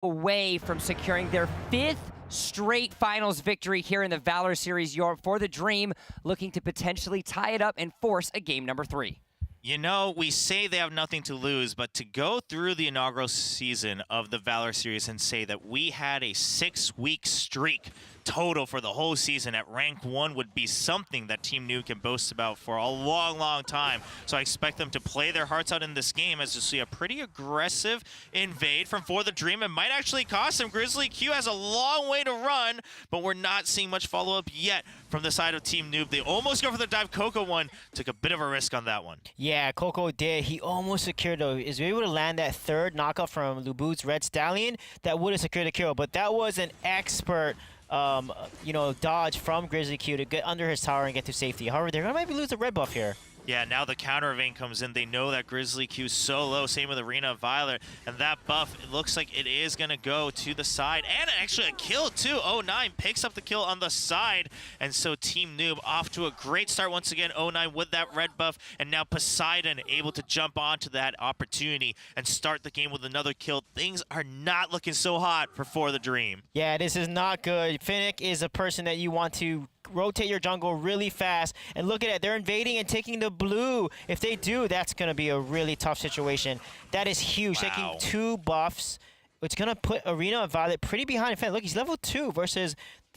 away from securing their 5th straight finals victory here in the Valor Series Europe for the Dream, looking to potentially tie it up and force a game number 3. You know, we say they have nothing to lose, but to go through the inaugural season of the Valor Series and say that we had a 6-week streak total for the whole season at rank 1 would be something that Team Noob can boast about for a long, long time. So I expect them to play their hearts out in this game as you see a pretty aggressive invade from For the Dream. It might actually cost them. Grizzly Q has a long way to run, but we're not seeing much follow-up yet from the side of Team Noob. They almost go for the dive. Coco one took a bit of a risk on that one. Yeah, Coco did. He almost secured though. Is able to land that third knockout from Lubu's Red Stallion that would have secured the kill, but that was an expert dodge from Grizzly Q to get under his tower and get to safety. However, they're going to maybe lose the red buff here. Yeah, now the counter evade comes in. They know that Grizzly Q's so low. Same with Arena Valor. And that buff, it looks like it is going to go to the side. And actually a kill, too. 09 picks up the kill on the side. And so Team Noob off to a great start once again. 09 with that red buff. And now Poseidon able to jump onto that opportunity and start the game with another kill. Things are not looking so hot for the Dream. Yeah, this is not good. Finnick is a person that you want to rotate your jungle really fast. And look at it. They're invading and taking the blue. If they do, that's going to be a really tough situation. That is huge. Wow. Taking 2 buffs. It's going to put Arena Violet pretty behind Finn. Look, he's level 2 versus,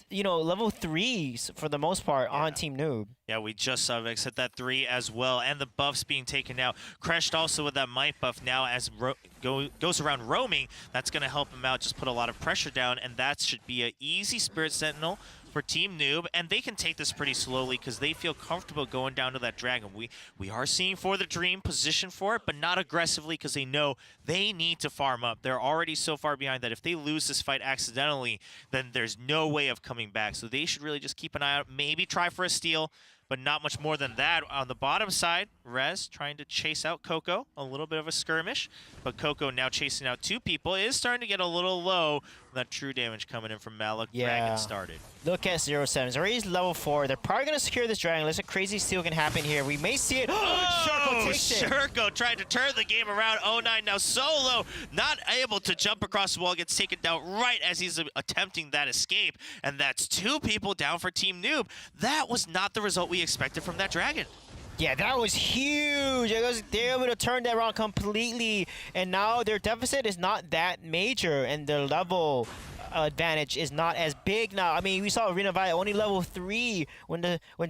level 3s for the most part on Team Noob. Yeah, we just saw Vex hit that 3 as well, and the buffs being taken out. Crashed also with that might buff now as goes around roaming. That's going to help him out, just put a lot of pressure down, and that should be an easy Spirit Sentinel for Team Noob, and they can take this pretty slowly because they feel comfortable going down to that dragon. We are seeing For the Dream position for it, but not aggressively because they know they need to farm up. They're already so far behind that if they lose this fight accidentally, then there's no way of coming back. So they should really just keep an eye out, maybe try for a steal, but not much more than that. On the bottom side, Rez trying to chase out Coco. A little bit of a skirmish, but Coco now chasing out 2 people. It is starting to get a little low. That true damage coming in from Malik. Yeah. Dragon started. Look at 07. He's already level 4. They're probably going to secure this dragon. Unless a crazy steal can happen here. We may see it. Shurko takes it. Shurko tried to turn the game around. 09 now solo. Not able to jump across the wall. Gets taken down right as he's attempting that escape. And that's 2 people down for Team Noob. That was not the result we expected from that dragon. Yeah, that was huge. They're able to turn that around completely, and now their deficit is not that major, and their level advantage is not as big now. I mean, we saw Arena Violet only level 3 when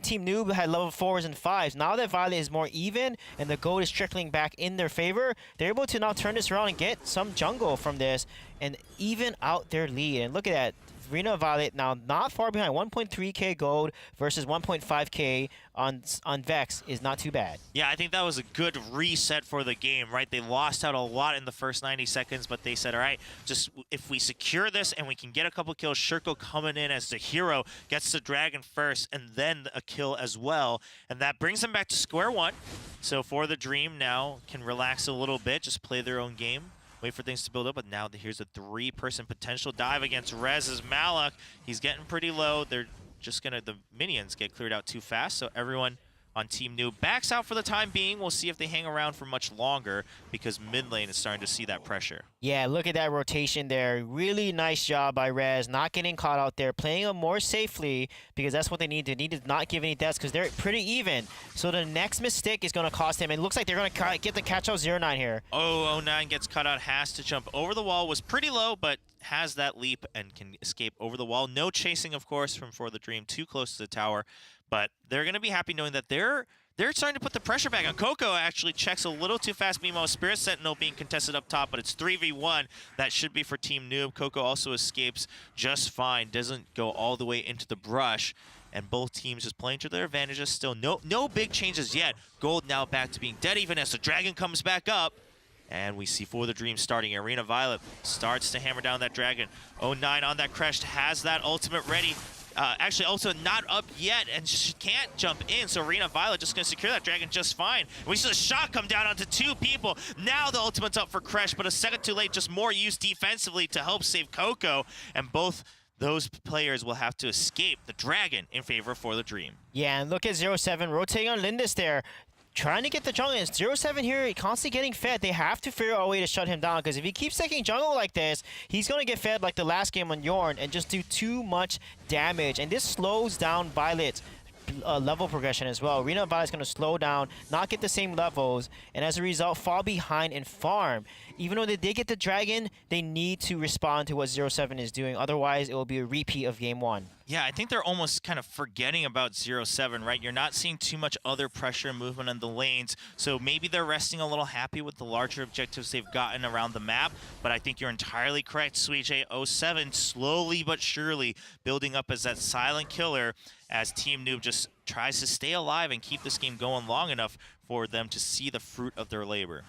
Team Noob had level 4s and 5s. Now that Violet is more even, and the gold is trickling back in their favor, they're able to now turn this around and get some jungle from this, and even out their lead. And look at that. Arena Violet now not far behind. 1.3k gold versus 1.5k on Vex is not too bad. Yeah, I think that was a good reset for the game, right? They lost out a lot in the first 90 seconds, but they said, all right, just if we secure this and we can get a couple kills, Shurko coming in as the hero, gets the dragon first and then a kill as well. And that brings them back to square one. So For the Dream now can relax a little bit, just play their own game. Wait for things to build up, but now here's a 3-person potential dive against Rez's Malak. He's getting pretty low. They're just the minions get cleared out too fast, so everyone on Team Noob backs out for the time being. We'll see if they hang around for much longer because mid lane is starting to see that pressure. Yeah, look at that rotation there. Really nice job by Rez, not getting caught out there, playing them more safely because that's what they need. They need to not give any deaths because they're pretty even. So the next mistake is going to cost them. It looks like they're going to get the catch out 09 here. Oh, 09 gets cut out, has to jump over the wall. Was pretty low, but has that leap and can escape over the wall. No chasing, of course, from For the Dream, too close to the tower. But they're going to be happy knowing that they're starting to put the pressure back on. Coco actually checks a little too fast. Meanwhile, Spirit Sentinel being contested up top, but it's 3v1. That should be for Team Noob. Coco also escapes just fine. Doesn't go all the way into the brush. And both teams just playing to their advantages still. No big changes yet. Gold now back to being dead even as the dragon comes back up. And we see For the Dream starting. Arena Violet starts to hammer down that dragon. 09 on that crest has that ultimate ready. Actually, also not up yet, and she can't jump in, so Arena Violet just going to secure that dragon just fine. We see the shot come down onto 2 people. Now the ultimate's up for Kresh, but a second too late, just more use defensively to help save Coco, and both those players will have to escape the dragon in favor For the Dream. Yeah, and look at 07 rotating on Lindis there. trying to get the jungle. And 0-7 here, constantly getting fed. They have to figure out a way to shut him down, because if he keeps taking jungle like this, he's going to get fed like the last game on Yorn and just do too much damage. And this slows down Violet's level progression as well. Arena Violet's going to slow down, not get the same levels, and as a result, fall behind in farm. Even though they did get the dragon, they need to respond to what 0-7 is doing. Otherwise, it will be a repeat of game 1. Yeah, I think they're almost kind of forgetting about 0-7, right? You're not seeing too much other pressure and movement in the lanes, so maybe they're resting a little happy with the larger objectives they've gotten around the map, but I think you're entirely correct, Suijay. 0-7 slowly but surely building up as that silent killer as Team Noob just tries to stay alive and keep this game going long enough for them to see the fruit of their labor.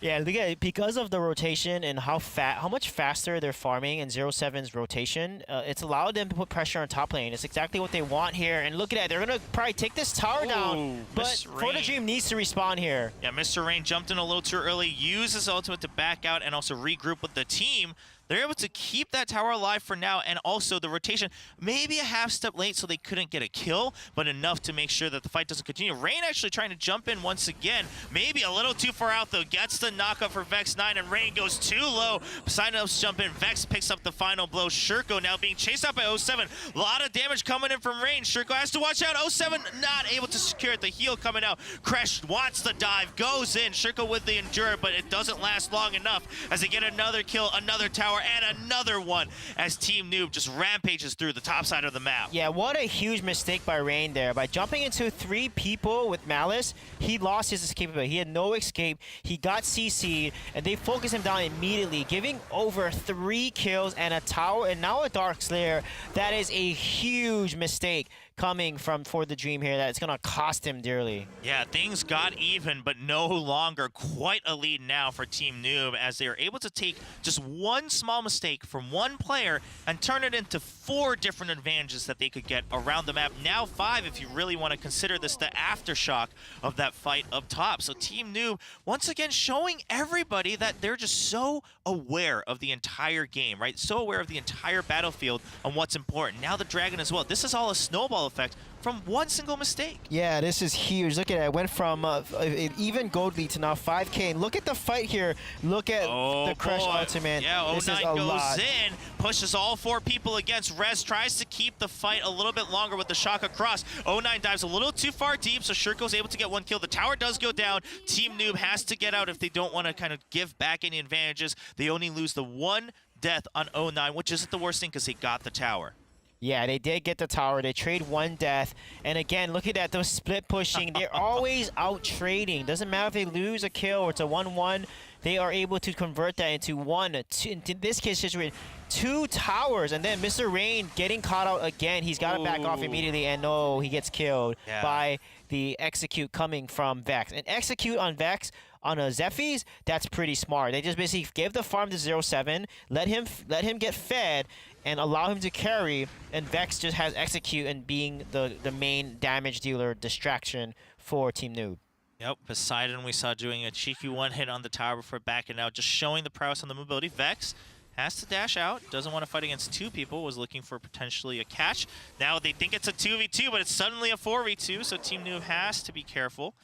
Yeah, look at it. Because of the rotation and how much faster they're farming in 0-7's rotation, it's allowed them to put pressure on top lane. It's exactly what they want here. And look at that, they're gonna probably take this tower down, but For the Dream needs to respawn here. Yeah, Mr. Rain jumped in a little too early, used his ultimate to back out and also regroup with the team. They're able to keep that tower alive for now, and also the rotation, maybe a half step late so they couldn't get a kill, but enough to make sure that the fight doesn't continue. Rain actually trying to jump in once again, maybe a little too far out though, gets the knockup for Vex9, and Rain goes too low. Poseidon's jump in, Vex picks up the final blow. Shurko now being chased out by 0-7. A lot of damage coming in from Rain. Shurko has to watch out. 0-7 not able to secure it. The heal coming out. Crash wants the dive, goes in. Shurko with the endure, but it doesn't last long enough as they get another kill, another tower, and another one as Team Noob just rampages through the top side of the map. Yeah, what a huge mistake by Rain there. By jumping into 3 people with Malice, he lost his escapability. He had no escape. He got CC'd, and they focused him down immediately, giving over 3 kills and a tower, and now a Dark Slayer. That is a huge mistake coming from For the Dream here. That's going to cost him dearly. Yeah, things got even, but no longer quite a lead now for Team Noob as they are able to take just one small mistake from one player and turn it into 4 different advantages that they could get around the map. Now 5 if you really want to consider this the aftershock of that fight up top. So Team Noob, once again, showing everybody that they're just so aware of the entire game, right? So aware of the entire battlefield and what's important. Now the Dragon as well. This is all a snowball effect from one single mistake. Yeah, this is huge. Look at it. It went from an even gold lead to now 5K. And look at the fight here. Look at the Crush ultimate. Yeah, this 0-9 is a goes lot. in, pushes all 4 people against Rez, tries to keep the fight a little bit longer with the shock across. 0-9 dives a little too far deep, so Shurko's able to get 1 kill. The tower does go down. Team Noob has to get out if they don't want to kind of give back any advantages. They only lose the 1 death on 0-9, which isn't the worst thing because they got the tower. Yeah, they did get the tower. They trade 1 death. And again, look at that. Those split pushing. They're always out trading. Doesn't matter if they lose a kill or it's a 1-1. They are able to convert that into 1, 2, in this case, situation, 2 towers. And then Mr. Rain getting caught out again. He's got to back off immediately. And no, he gets killed by the execute coming from Vex. And execute on Vex on a Zephyrs, that's pretty smart. They just basically give the farm to 0-7, let him get fed, and allow him to carry, and Vex just has execute and being the main damage dealer distraction for Team Noob. Yep, Poseidon we saw doing a cheeky 1 hit on the tower before backing out, just showing the prowess on the mobility. Vex has to dash out, doesn't want to fight against 2 people, was looking for potentially a catch. Now they think it's a 2v2, but it's suddenly a 4v2, so Team Noob has to be careful.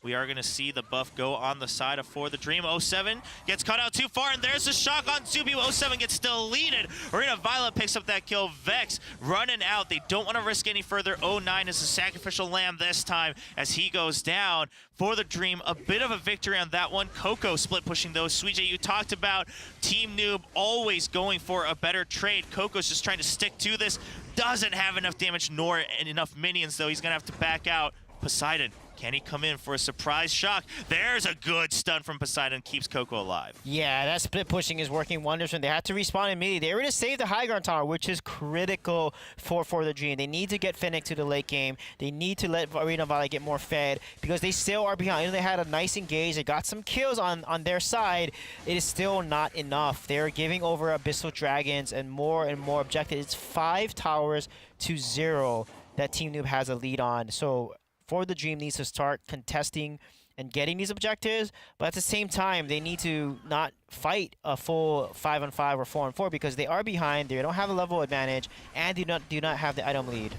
We are going to see the buff go on the side of For the Dream. 0-7 gets cut out too far, and there's a shock on 2 people. 0-7 gets deleted. Arena Violet picks up that kill. Vex running out. They don't want to risk any further. 0-9 is the sacrificial lamb this time as he goes down. For the Dream, a bit of a victory on that one. Coco split pushing those. Suijay, you talked about Team Noob always going for a better trade. Coco's just trying to stick to this. Doesn't have enough damage nor enough minions, though. He's going to have to back out. Poseidon, can he come in for a surprise shock? There's a good stun from Poseidon, keeps Coco alive. Yeah, that split pushing is working wonders when they had to respawn immediately. They were to save the high ground tower, which is critical for the Dream. They need to get Fennec to the late game. They need to let Arena Valley get more fed because they still are behind. You know, they had a nice engage. They got some kills on their side. It is still not enough. They're giving over Abyssal Dragons and more objectives. It's 5 towers to 0 that Team Noob has a lead on. So For the Dream needs to start contesting and getting these objectives, but at the same time, they need to not fight a full 5-on-5 or 4-on-4 because they are behind, they don't have a level advantage, and do not have the item lead.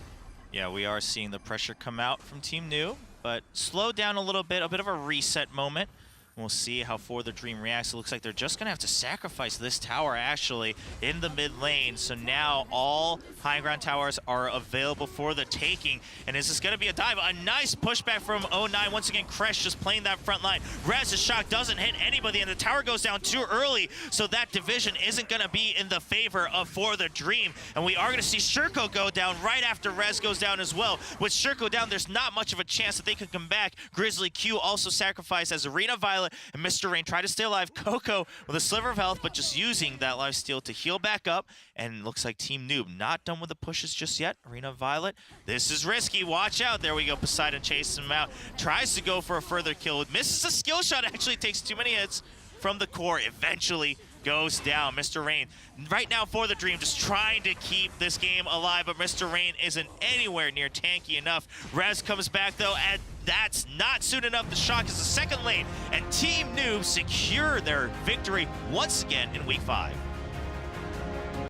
Yeah, we are seeing the pressure come out from Team Noob. but slowed down a little bit, a bit of a reset moment. We'll see how For the Dream reacts. It looks like they're just going to have to sacrifice this tower, actually, in the mid lane. So now all high ground towers are available for the taking. And is this going to be a dive? A nice pushback from 0-9. Once again, Kresh just playing that front line. Rez's shock doesn't hit anybody, and the tower goes down too early. So that division isn't going to be in the favor of For the Dream. And we are going to see Shurko go down right after Rez goes down as well. With Shurko down, there's not much of a chance that they could come back. Grizzly Q also sacrificed as Arena Violet and Mr. Rain try to stay alive. Coco with a sliver of health, but just using that lifesteal to heal back up. And looks like Team Noob not done with the pushes just yet. Arena Violet, this is risky. Watch out. There we go. Poseidon chases him out. Tries to go for a further kill. Misses a skill shot. Actually takes too many hits from the core. Eventually goes down. Mr. Rain right now For the Dream just trying to keep this game alive, but Mr. Rain isn't anywhere near tanky enough. Rez comes back though, and that's not soon enough. The shock is the second lane, and Team Noob secure their victory once again in Week 5.